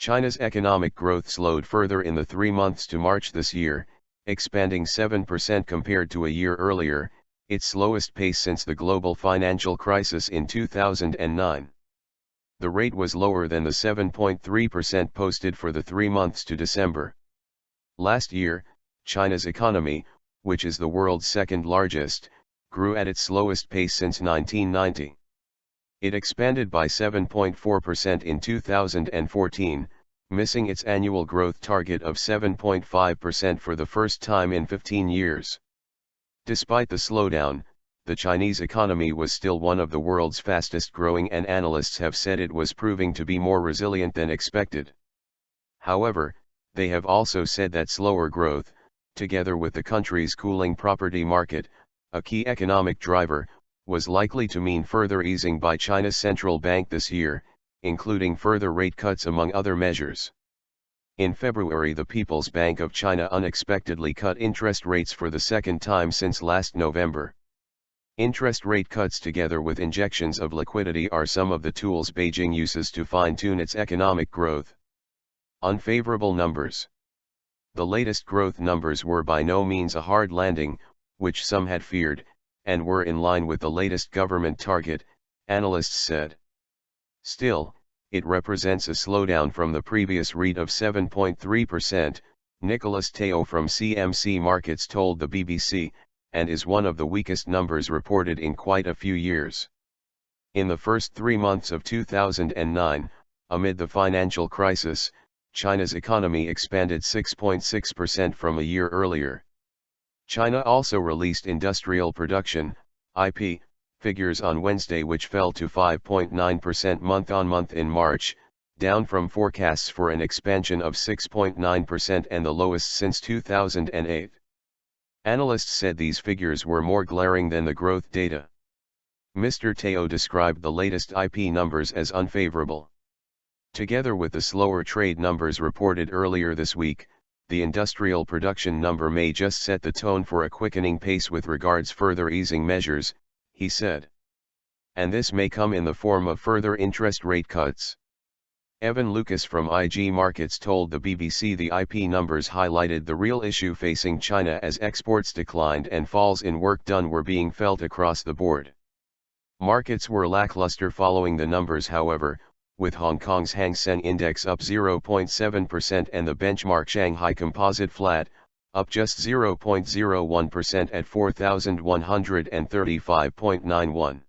China's economic growth slowed further in the 3 months to March this year, expanding 7% compared to a year earlier, its slowest pace since the global financial crisis in 2009. The rate was lower than the 7.3% posted for the 3 months to December. Last year, China's economy, which is the world's second largest, grew at its slowest pace since 1990. It expanded by 7.4% in 2014, missing its annual growth target of 7.5% for the first time in 15 years. Despite the slowdown, the Chinese economy was still one of the world's fastest growing, and analysts have said it was proving to be more resilient than expected. However, they have also said that slower growth, together with the country's cooling property market, a key economic driver, was likely to mean further easing by China's central bank this year, including further rate cuts among other measures. In February, the People's Bank of China unexpectedly cut interest rates for the second time since last November. Interest rate cuts together with injections of liquidity are some of the tools Beijing uses to fine-tune its economic growth. Unfavorable numbers. The latest growth numbers were by no means a hard landing, which some had feared, and were in line with the latest government target, analysts said. Still, it represents a slowdown from the previous read of 7.3%, Nicholas Teo from CMC Markets told the BBC, and is one of the weakest numbers reported in quite a few years. In the first 3 months of 2009, amid the financial crisis, China's economy expanded 6.6% from a year earlier. China also released industrial production, IP, figures on Wednesday, which fell to 5.9% month-on-month in March, down from forecasts for an expansion of 6.9% and the lowest since 2008. Analysts said these figures were more glaring than the growth data. Mr. Teo described the latest IP numbers as unfavorable. Together with the slower trade numbers reported earlier this week, the industrial production number may just set the tone for a quickening pace with regards further easing measures, he said. And this may come in the form of further interest rate cuts. Evan Lucas from IG Markets told the BBC the IP numbers highlighted the real issue facing China as exports declined and falls in work done were being felt across the board. Markets were lackluster following the numbers, however, with Hong Kong's Hang Seng Index up 0.7% and the benchmark Shanghai Composite flat, up just 0.01% at 4,135.91.